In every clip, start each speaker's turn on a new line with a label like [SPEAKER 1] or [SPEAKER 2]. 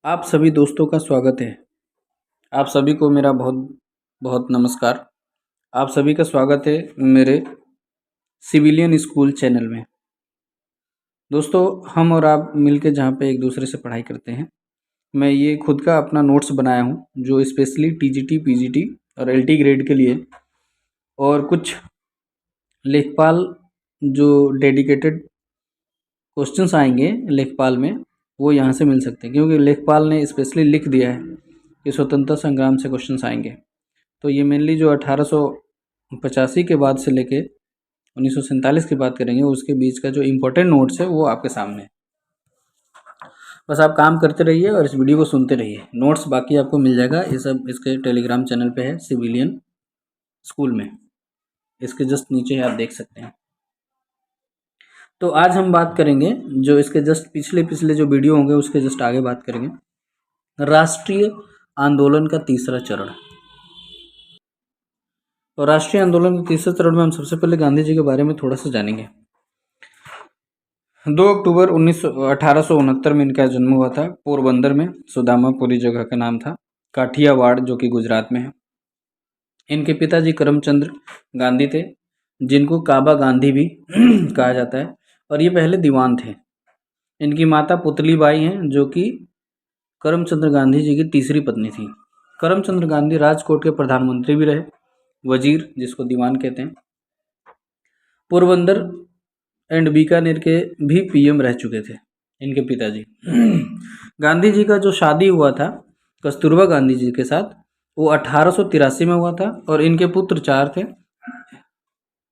[SPEAKER 1] आप सभी दोस्तों का स्वागत है। आप सभी को मेरा बहुत बहुत नमस्कार। आप सभी का स्वागत है मेरे सिविलियन स्कूल चैनल में। दोस्तों, हम और आप मिलके जहाँ पे एक दूसरे से पढ़ाई करते हैं, मैं ये खुद का अपना नोट्स बनाया हूँ जो स्पेशली टीजीटी, पीजीटी और एलटी ग्रेड के लिए, और कुछ लेखपाल जो डेडिकेटेड क्वेश्चंस आएंगे लेखपाल में, वो यहाँ से मिल सकते हैं, क्योंकि लेखपाल ने स्पेशली लिख दिया है कि स्वतंत्रता संग्राम से क्वेश्चंस आएंगे। तो ये मेनली जो 1885 के बाद से लेके 1947 की बात करेंगे, उसके बीच का जो इम्पोर्टेंट नोट्स है वो आपके सामने है। बस आप काम करते रहिए और इस वीडियो को सुनते रहिए। नोट्स बाकी आपको मिल जाएगा, ये सब इसके टेलीग्राम चैनल पे है, सिविलियन स्कूल में। इसके जस्ट नीचे आप देख सकते हैं। तो आज हम बात करेंगे, जो इसके जस्ट पिछले पिछले जो वीडियो होंगे उसके जस्ट आगे बात करेंगे, राष्ट्रीय आंदोलन का तीसरा चरण। तो राष्ट्रीय आंदोलन के तीसरे चरण में हम सबसे पहले गांधी जी के बारे में थोड़ा सा जानेंगे। 2 अक्टूबर 1869 में इनका जन्म हुआ था, पोरबंदर में। सुदामापुरी जगह का नाम था, काठियावाड़ जो कि गुजरात में है। इनके पिताजी करमचंद गांधी थे, जिनको काबा गांधी भी कहा जाता है, और ये पहले दीवान थे। इनकी माता पुतली बाई हैं, जो कि करमचंद गांधी जी की तीसरी पत्नी थी। करमचंद गांधी राजकोट के प्रधानमंत्री भी रहे, वजीर जिसको दीवान कहते हैं। पोरबंदर एंड बीकानेर के भी पीएम रह चुके थे इनके पिताजी। गांधी जी का जो शादी हुआ था कस्तूरबा गांधी जी के साथ, वो 1883 में हुआ था, और इनके पुत्र 4 थे,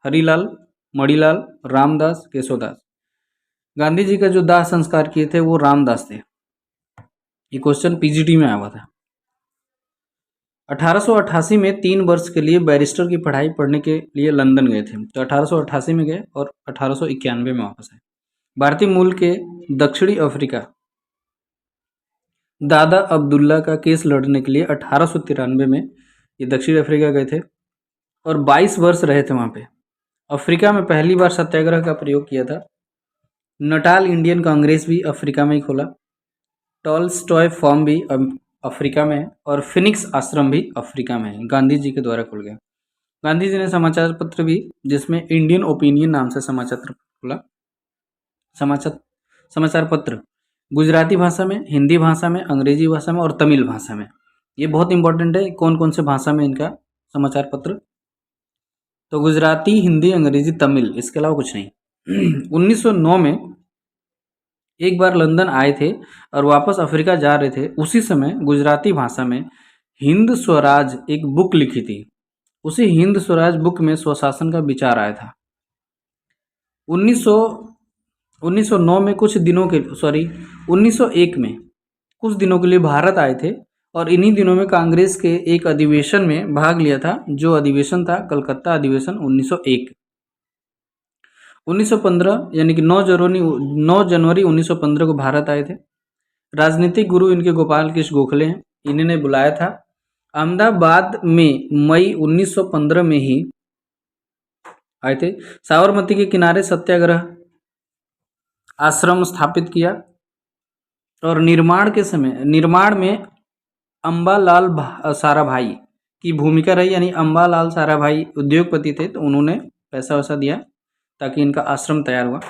[SPEAKER 1] हरिलाल, मणिलाल, रामदास, केशवदास। गांधी जी का जो दाह संस्कार किए थे वो रामदास थे। ये क्वेश्चन पीजीटी में आया हुआ था। 1888 में 3 वर्ष के लिए बैरिस्टर की पढ़ाई पढ़ने के लिए लंदन गए थे। तो 1888 में गए और 1891 में वापस आए। भारतीय मूल के दक्षिणी अफ्रीका दादा अब्दुल्ला का केस लड़ने के लिए 1893 में ये दक्षिण अफ्रीका गए थे, और 22 वर्ष रहे थे वहाँ पे। अफ्रीका में पहली बार सत्याग्रह का प्रयोग किया था। नटाल इंडियन कांग्रेस भी अफ्रीका में ही खोला। टॉलस्टॉय फॉर्म भी अफ्रीका में है, और फिनिक्स आश्रम भी अफ्रीका में है, गांधी जी के द्वारा खुल गया। गांधी जी ने समाचार पत्र भी, जिसमें इंडियन ओपिनियन नाम से समाचार पत्र खुला। समाचार पत्र गुजराती भाषा में, हिंदी भाषा में, अंग्रेजी भाषा में और तमिल भाषा में। ये बहुत इंपॉर्टेंट है, कौन कौन से भाषा में इनका समाचार पत्र। तो गुजराती, हिंदी, अंग्रेजी, तमिल, इसके अलावा कुछ नहीं। 1909 में एक बार लंदन आए थे और वापस अफ्रीका जा रहे थे। उसी समय गुजराती भाषा में हिंद स्वराज एक बुक लिखी थी। उसी हिंद स्वराज बुक में स्वशासन का विचार आया था। 1909 में 1901 में कुछ दिनों के लिए भारत आए थे, और इन्हीं दिनों में कांग्रेस के एक अधिवेशन में भाग लिया था, जो अधिवेशन था कलकत्ता अधिवेशन 1901। 1915 यानी कि 9 जनवरी 1915 को भारत आए थे। राजनीतिक गुरु इनके गोपाल कृष्ण गोखले हैं। इन्होंने बुलाया था। अहमदाबाद में मई 1915 में ही आए थे। साबरमती के किनारे सत्याग्रह आश्रम स्थापित किया, और निर्माण में अम्बालाल साराभाई की भूमिका रही। यानी अम्बालाल साराभाई उद्योगपति थे, तो उन्होंने पैसा वैसा दिया ताकि इनका आश्रम तैयार हुआ।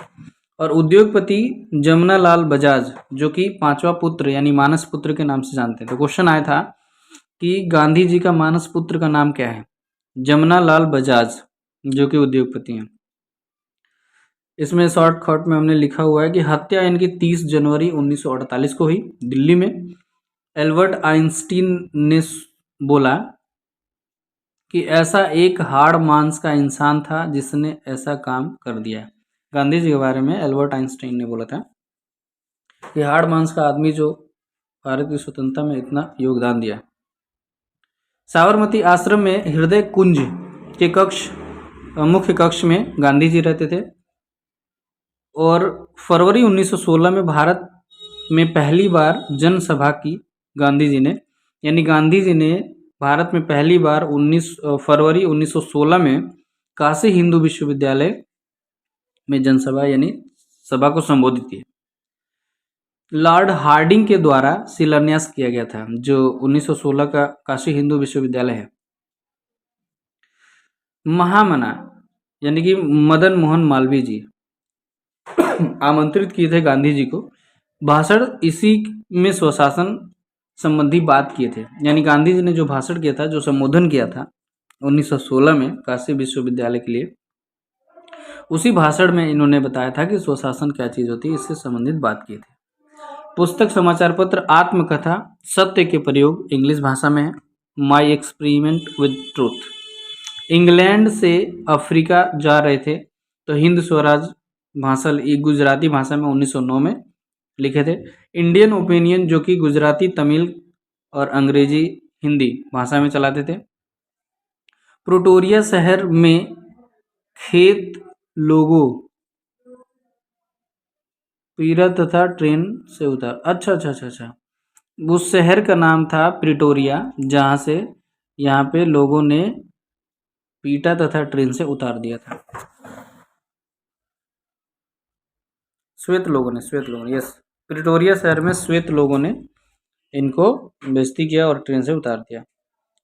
[SPEAKER 1] और उद्योगपति जमनालाल बजाज, जो कि 5वां पुत्र यानी मानस पुत्र के नाम से जानते हैं। तो क्वेश्चन आया था कि गांधी जी का मानस पुत्र का नाम क्या है? जमनालाल बजाज, जो कि उद्योगपति हैं। इसमें शॉर्टकट में हमने लिखा हुआ है कि हत्या इनकी 30 जनवरी 1948 को हुई दिल्ली में। एल्बर्ट आइंस्टीन ने बोला कि ऐसा एक हाड़ मांस का इंसान था जिसने ऐसा काम कर दिया। गांधी जी के बारे में एल्बर्ट आइंस्टीन ने बोला था कि हाड़ मांस का आदमी जो भारत की स्वतंत्रता में इतना योगदान दिया। साबरमती आश्रम में हृदय कुंज के मुख्य कक्ष में गांधी जी रहते थे। और फरवरी 1916 में भारत में पहली बार जनसभा की गांधी जी ने, यानी गांधी जी ने भारत में पहली बार फरवरी 1916 में काशी हिंदू विश्वविद्यालय में जनसभा यानी सभा को संबोधित किया। लॉर्ड हार्डिंग के द्वारा शिलान्यास किया गया था, जो 1916 का काशी हिंदू विश्वविद्यालय है। महामना यानी कि मदन मोहन मालवीय जी आमंत्रित किए थे गांधी जी को। भाषण इसी में स्वशासन संबंधी बात किए थे, यानी गांधी जी ने जो भाषण किया था, जो संबोधन किया था 1916 में काशी विश्वविद्यालय के लिए, उसी भाषण में इन्होंने बताया था कि स्वशासन क्या चीज़ होती है, इससे संबंधित बात किए थे। पुस्तक, समाचार पत्र, आत्मकथा, सत्य के प्रयोग इंग्लिश भाषा में है। My experiment with truth. England से अफ्रीका जा रहे थे तो हिंद स्वराज भाषण गुजराती भाषा में 1909 में लिखे थे। इंडियन ओपिनियन जो कि गुजराती, तमिल और अंग्रेजी, हिंदी भाषा में चलाते थे। प्रिटोरिया शहर में खेत लोगों पीरा तथा ट्रेन से उतार, अच्छा, उस शहर का नाम था प्रिटोरिया, जहाँ से यहाँ पे लोगों ने पीटा तथा ट्रेन से उतार दिया था। श्वेत लोगों ने, यस, प्रिटोरिया शहर में श्वेत लोगों ने इनको बेइज्जती किया और ट्रेन से उतार दिया।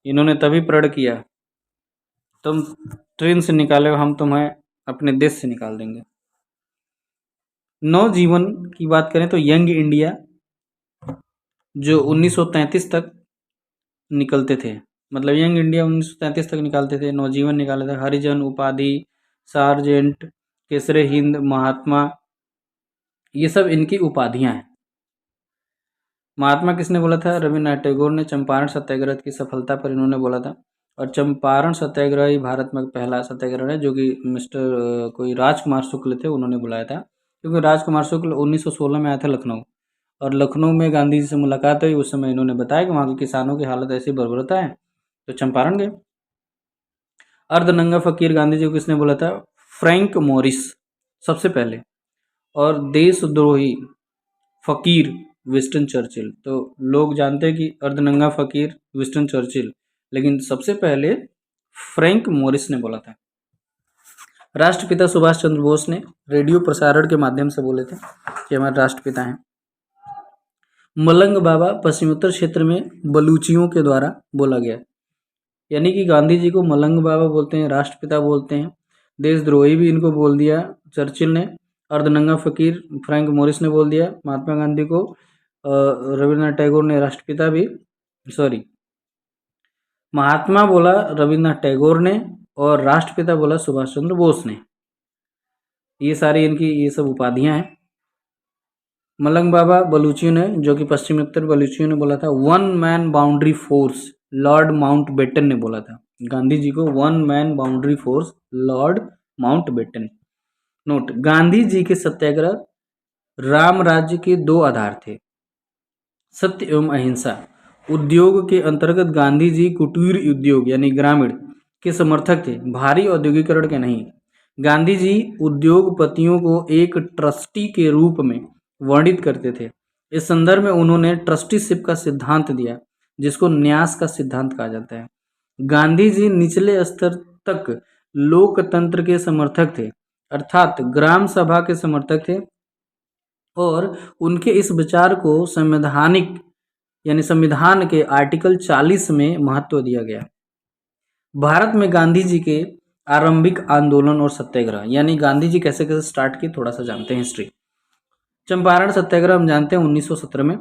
[SPEAKER 1] इन्होंने तभी प्रण किया, तुम ट्रेन से निकाले, हम तुम्हें अपने देश से निकाल देंगे। नवजीवन की बात करें तो यंग इंडिया जो 1933 तक निकलते थे, मतलब यंग इंडिया 1933 तक निकालते थे। नवजीवन निकाले थे। हरिजन, उपाधि, सार्जेंट, केसरे हिंद, महात्मा, ये सब इनकी उपाधियां हैं। महात्मा किसने बोला था? रविन्द्रनाथ टैगोर ने चंपारण सत्याग्रह की सफलता पर इन्होंने बोला था। और चंपारण सत्याग्रह ही भारत में पहला सत्याग्रह है, जो कि मिस्टर कोई राजकुमार शुक्ल थे, उन्होंने बुलाया था। क्योंकि राजकुमार शुक्ल 1916 में आया था लखनऊ, और लखनऊ में गांधी जी से मुलाकात हुई। उस समय इन्होंने बताया कि वहाँ के किसानों की हालत ऐसी बर्बरता है, तो चंपारण गए। अर्धनंगा फकीर गांधी जी को किसने बोला था? फ्रैंक मोरिस सबसे पहले। और देशद्रोही फकीर विंस्टन चर्चिल। तो लोग जानते हैं कि अर्धनंगा फकीर विंस्टन चर्चिल, लेकिन सबसे पहले फ्रैंक मोरिस ने बोला था। राष्ट्रपिता सुभाष चंद्र बोस ने रेडियो प्रसारण के माध्यम से बोले थे कि हमारे राष्ट्रपिता हैं। मलंग बाबा पश्चिमोत्तर क्षेत्र में बलूचियों के द्वारा बोला गया, यानी कि गांधी जी को मलंग बाबा बोलते हैं, राष्ट्रपिता बोलते हैं। देशद्रोही भी इनको बोल दिया चर्चिल ने। अर्धनंगा फकीर फ्रैंक मोरिस ने बोल दिया। महात्मा गांधी को रविन्द्रनाथ टैगोर ने राष्ट्रपिता भी, सॉरी, महात्मा बोला रविन्द्रनाथ टैगोर ने और राष्ट्रपिता बोला सुभाष चंद्र बोस ने। ये सारी इनकी ये सब उपाधियां हैं। मलंग बाबा बलूचियों ने, जो कि पश्चिमोत्तर बलूचियों ने बोला था। One man boundary force Lord Mountbatten ने बोला था गांधी जी को। One man boundary force Lord Mountbatten. Note, Gandhi ji के सत्याग्रह राम राज्य के दो आधार थे, सत्य एवं अहिंसा। उद्योग के अंतर्गत गांधी जी कुटीर उद्योग यानी ग्रामीण के समर्थक थे, भारी औद्योगिकरण के नहीं। गांधी जी उद्योगपतियों को एक ट्रस्टी के रूप में वर्णित करते थे। इस संदर्भ में उन्होंने ट्रस्टीशिप का सिद्धांत दिया, जिसको न्यास का सिद्धांत कहा जाता है। गांधी जी निचले स्तर तक लोकतंत्र के समर्थक थे, अर्थात ग्राम सभा के समर्थक थे, और उनके इस विचार को संवैधानिक यानी संविधान के आर्टिकल 40 में महत्व दिया गया। भारत में गांधी जी के आरंभिक आंदोलन और सत्याग्रह, यानी गांधी जी कैसे कैसे स्टार्ट किए, थोड़ा सा जानते हैं हिस्ट्री। चंपारण सत्याग्रह हम जानते हैं 1917 में।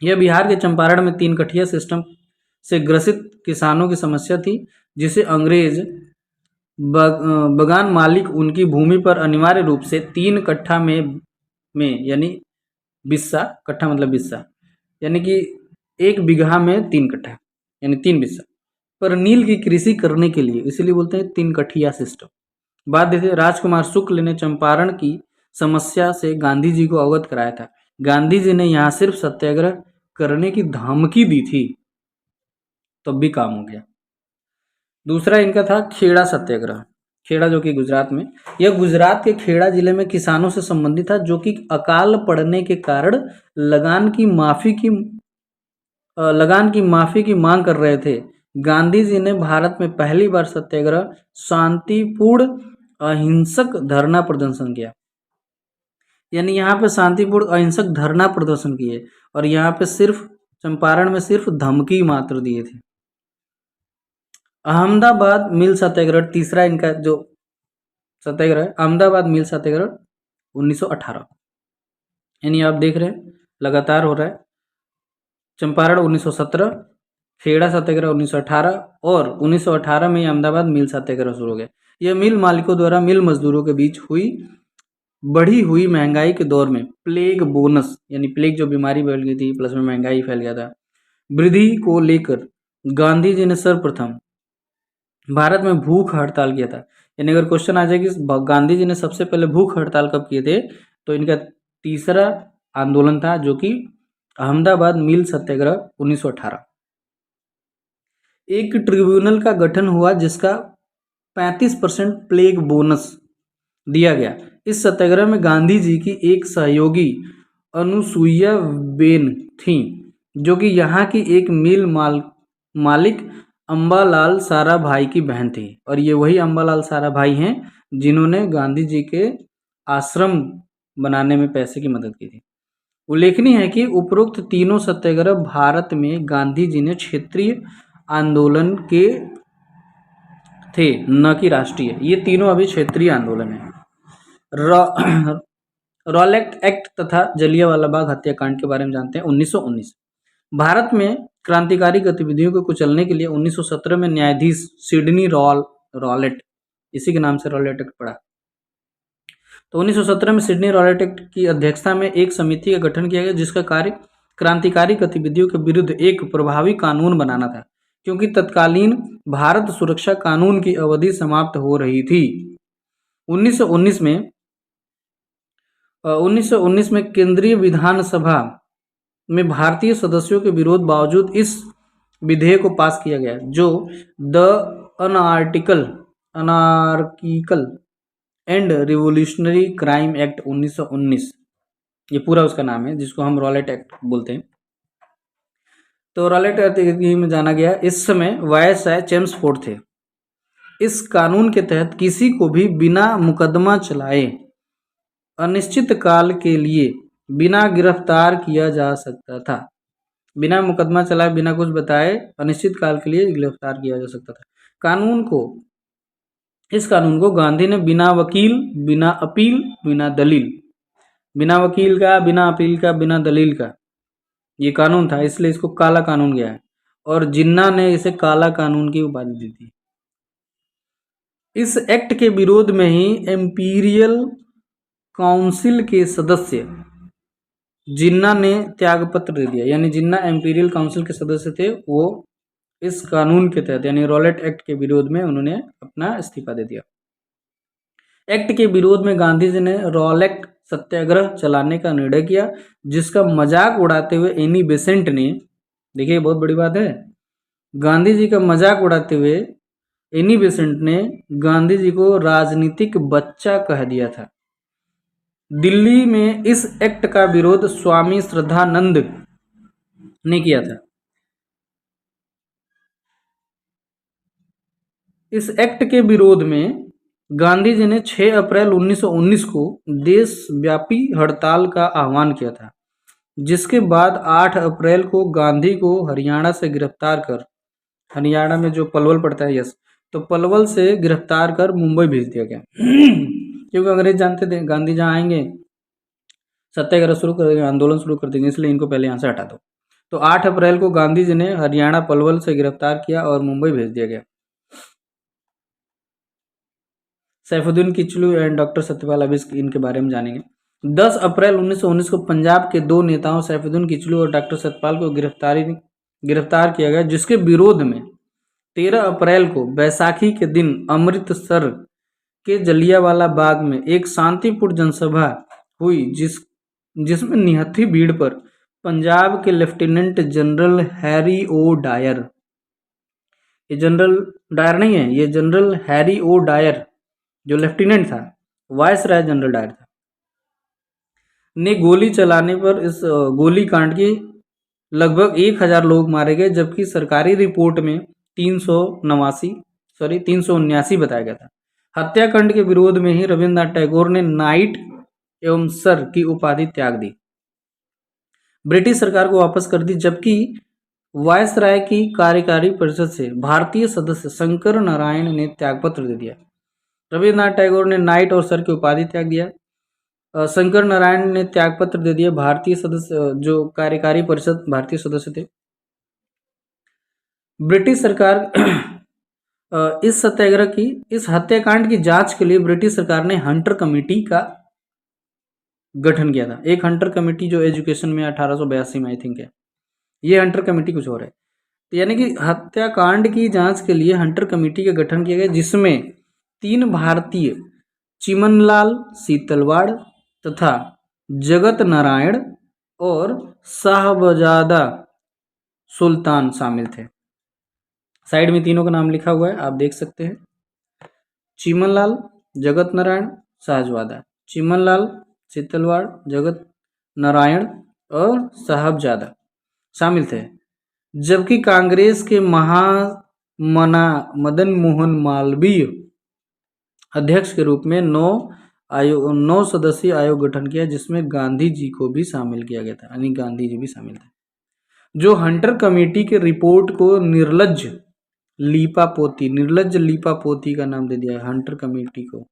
[SPEAKER 1] यह बिहार के चंपारण में 3 कठिया सिस्टम से ग्रसित किसानों की समस्या थी, जिसे अंग्रेज बगान मालिक उनकी भूमि पर अनिवार्य रूप से 3 कट्ठा में यानी बिस्सा, कट्ठा मतलब बिस्सा, यानी कि 1 बीघा में 3 कट्ठा यानी 3 बिस्सा पर नील की कृषि करने के लिए, इसीलिए बोलते हैं 3 कठिया सिस्टम। बात देखिए, राजकुमार शुक्ल ने चंपारण की समस्या से गांधी जी को अवगत कराया था। गांधी जी ने यहाँ सिर्फ सत्याग्रह करने की धमकी दी थी, तब भी काम हो गया। दूसरा इनका था खेड़ा सत्याग्रह। खेड़ा जो कि गुजरात में, यह गुजरात के खेड़ा जिले में किसानों से संबंधित था, जो कि अकाल पड़ने के कारण लगान की माफी की मांग कर रहे थे। गांधी जी ने भारत में पहली बार सत्याग्रह शांतिपूर्ण अहिंसक धरना प्रदर्शन किया। यानी यहाँ पे शांतिपूर्ण अहिंसक धरना प्रदर्शन किए, और यहाँ पे सिर्फ चंपारण में सिर्फ धमकी मात्र दिए थे। अहमदाबाद मिल सत्याग्रह, तीसरा इनका जो सत्याग्रह है, अहमदाबाद मिल सत्याग्रह 1918, यानी आप देख रहे हैं लगातार हो रहा है। चंपारण 1917, खेड़ा सत्याग्रह 1918, और 1918 में अहमदाबाद मिल सत्याग्रह शुरू हो गया। यह मिल मालिकों द्वारा मिल मजदूरों के बीच बढ़ी हुई महंगाई के दौर में प्लेग बोनस, यानी प्लेग जो बीमारी फैल गई थी, प्लस में महंगाई फैल गया था, वृद्धि को लेकर गांधी जी ने सर्वप्रथम भारत में भूख हड़ताल किया था। यानी अगर क्वेश्चन आ जाए कि गांधी जी ने सबसे पहले भूख हड़ताल कब किए थे, तो इनका तीसरा आंदोलन था, जो कि अहमदाबाद मिल सत्याग्रह 1918। एक ट्रिब्यूनल का गठन हुआ जिसका 35% प्लेग बोनस दिया गया। इस सत्याग्रह में गांधी जी की एक सहयोगी अनुसुईया बेन थी, जो कि यहाँ की एक मिल मालिक अम्बालाल साराभाई की बहन थी, और ये वही अम्बालाल साराभाई हैं जिन्होंने गांधी जी के आश्रम बनाने में पैसे की मदद की थी। उल्लेखनीय है कि उपरोक्त तीनों सत्याग्रह भारत में गांधी जी ने क्षेत्रीय आंदोलन के थे, न कि राष्ट्रीय। ये तीनों अभी क्षेत्रीय आंदोलन है। रॉलेट एक्ट तथा जलियांवाला बाग हत्याकांड के बारे में जानते हैं। 1919 भारत में क्रांतिकारी गतिविधियों को कुचलने के लिए 1917 में न्यायाधीश सिडनी रॉलेट, इसी के नाम से रॉलेट एक्ट पड़ा, तो 1917 में सिडनी रॉलेट एक्ट की अध्यक्षता में एक समिति का गठन किया गया, जिसका कार्य क्रांतिकारी गतिविधियों के विरुद्ध एक प्रभावी कानून बनाना था, क्योंकि तत्कालीन भारत सुरक्षा कानून की अवधि समाप्त हो रही थी। 1919 में केंद्रीय विधानसभा में भारतीय सदस्यों के विरोध बावजूद इस विधेयक को पास किया गया, जो the anarchical and revolutionary crime act 1919, ये पूरा उसका नाम है, जिसको हम रॉलेट एक्ट बोलते हैं। तो रॉलेट एक्ट में जाना गया। इस समय वायसराय चेम्सफोर्ड थे। इस कानून के तहत किसी को भी बिना मुकदमा चलाए अनिश्चित काल के लिए बिना गिरफ्तार किया जा सकता था। बिना मुकदमा चलाए, बिना कुछ बताए, अनिश्चित काल के लिए गिरफ्तार किया जा सकता था। इस कानून को गांधी ने बिना वकील, बिना अपील, बिना दलील, बिना वकील का, बिना अपील का, बिना दलील का ये कानून था, इसलिए इसको काला कानून गया है, और जिन्ना ने इसे काला कानून की उपाधि दी थी। इस एक्ट के विरोध में ही एम्पीरियल काउंसिल के सदस्य जिन्ना ने त्यागपत्र दे दिया, यानी जिन्ना एम्पीरियल काउंसिल के सदस्य थे, वो इस कानून के तहत यानी रॉलेट एक्ट के विरोध में उन्होंने अपना इस्तीफा दे दिया। एक्ट के विरोध में गांधी जी ने रॉलेट सत्याग्रह चलाने का निर्णय किया, जिसका मजाक उड़ाते हुए एनी बेसेंट ने, देखिए बहुत बड़ी बात है, गांधी जी का मजाक उड़ाते हुए एनी बेसेंट ने गांधी जी को राजनीतिक बच्चा कह दिया था। दिल्ली में इस एक्ट का विरोध स्वामी श्रद्धानंद ने किया था। इस एक्ट के विरोध में गांधी जी ने 6 अप्रैल 1919 को देशव्यापी हड़ताल का आह्वान किया था, जिसके बाद 8 अप्रैल को गांधी को हरियाणा से गिरफ्तार कर, हरियाणा में जो पलवल पड़ता है, यस, तो पलवल से गिरफ्तार कर मुंबई भेज दिया गया। क्योंकि अंग्रेज जानते थे गांधी जहाँ आएंगे सत्याग्रह शुरू कर देंगे, आंदोलन शुरू कर देंगे, इसलिए इनको पहले यहाँ से हटा दो। तो 8 अप्रैल को गांधी जी ने हरियाणा पलवल से गिरफ्तार किया और मुंबई भेज दिया गया। सैफुद्दीन किचलू एंड डॉक्टर सत्यपाल, अभी इनके बारे में जानेंगे। 10 अप्रैल 1919 को पंजाब के 2 नेताओं सैफुद्दीन किचलू और डॉक्टर सत्यपाल को गिरफ्तार किया गया, जिसके विरोध में 13 अप्रैल को बैसाखी के दिन अमृतसर के जलियांवाला बाग में एक शांतिपूर्ण जनसभा हुई, जिसमें निहत्थी भीड़ पर पंजाब के lieutenant general Harry O Dyer, ये जनरल डायर नहीं है, ये जनरल हैरी ओ डायर जो लेफ्टिनेंट था, वायसराय जनरल डायर था, ने गोली चलाने पर इस गोली कांड के लगभग 1000 लोग मारे गए, जबकि सरकारी रिपोर्ट में 379 बताया गया था। हत्याकांड के विरोध में ही रविन्द्रनाथ टैगोर ने नाइट एवं सर की उपाधि त्याग दी, ब्रिटिश सरकार को वापस कर दी, जबकि वायसराय की कार्यकारी परिषद से भारतीय सदस्य शंकर नारायण ने त्यागपत्र दे दिया। रविन्द्रनाथ टैगोर ने नाइट और सर की उपाधि त्याग दिया। शंकर नारायण ने त्यागपत्र दे दिया, भारतीय सदस्य जो कार्यकारी परिषद भारतीय सदस्य थे। ब्रिटिश सरकार इस सत्याग्रह की, इस हत्याकांड की जांच के लिए ब्रिटिश सरकार ने हंटर कमेटी का गठन किया था। एक हंटर कमेटी जो एजुकेशन में 1882 में आई थिंक है, ये हंटर कमेटी कुछ और है। तो यानी कि हत्याकांड की जांच के लिए हंटर कमेटी का गठन किया गया, जिसमें 3 भारतीय चिमनलाल सीतलवाड़ तथा जगत नारायण और साहबजादा सुल्तान शामिल थे। साइड में तीनों का नाम लिखा हुआ है, आप देख सकते हैं। चिमनलाल, जगत नारायण, साहबजादा। चिमनलाल सीतलवाड़, जगत नारायण और साहबजादा शामिल थे, जबकि कांग्रेस के महामना मदन मोहन मालवीय अध्यक्ष के रूप में 9 सदस्यीय आयोग गठन किया, जिसमें गांधी जी को भी शामिल किया गया था, यानी गांधी जी भी शामिल थे। जो हंटर कमेटी के रिपोर्ट को निर्लज्ज लीपापोती का नाम दे दिया है हंटर कमेटी को।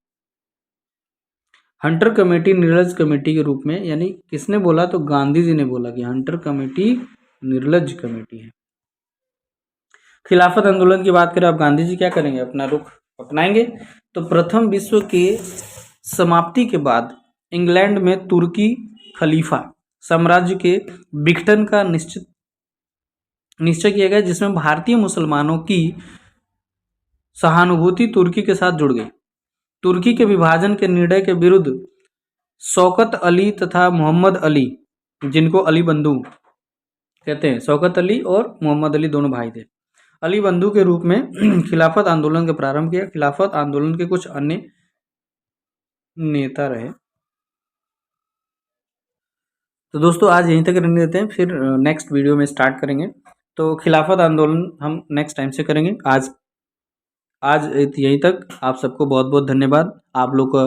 [SPEAKER 1] हंटर कमेटी निर्लज्ज कमेटी के रूप में, यानी किसने बोला, तो गांधी जी ने बोला कि हंटर कमेटी निर्लज्ज कमेटी है। खिलाफत आंदोलन की बात करें, अब गांधी जी क्या करेंगे, अपना रुख अपनाएंगे। तो प्रथम विश्व के समाप्ति के बाद इंग्लैंड में तुर्की खलीफा साम्राज्य के विघटन का निश्चय किया गया, जिसमें भारतीय मुसलमानों की सहानुभूति तुर्की के साथ जुड़ गई। तुर्की के विभाजन के निर्णय के विरुद्ध शौकत अली तथा मोहम्मद अली, जिनको अली बंधु कहते हैं, शौकत अली और मोहम्मद अली दोनों भाई थे, अली बंधु के रूप में खिलाफत आंदोलन का प्रारंभ किया। खिलाफत आंदोलन के कुछ अन्य नेता रहे। तो दोस्तों आज यहीं तक रहने देते हैं, फिर नेक्स्ट वीडियो में स्टार्ट करेंगे। तो खिलाफत आंदोलन हम नेक्स्ट टाइम से करेंगे। आज यहीं तक। आप सबको बहुत बहुत धन्यवाद। आप लोग का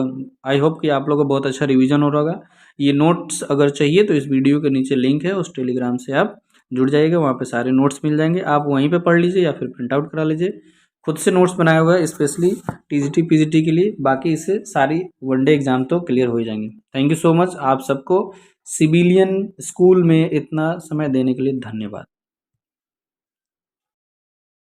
[SPEAKER 1] आई होप कि आप लोग का बहुत अच्छा रिवीजन हो रहा होगा। ये नोट्स अगर चाहिए तो इस वीडियो के नीचे लिंक है, उस टेलीग्राम से आप जुड़ जाइएगा, वहाँ पे सारे नोट्स मिल जाएंगे। आप वहीं पे पढ़ लीजिए या फिर प्रिंट आउट करा लीजिए। खुद से नोट्स बनाया हुआ है स्पेशली टीजीटी पीजीटी के लिए, बाकी इससे सारी वनडे एग्जाम तो क्लियर हो ही जाएंगे। Thank you so much. आप सबको सिविलियन स्कूल में इतना समय देने के लिए धन्यवाद।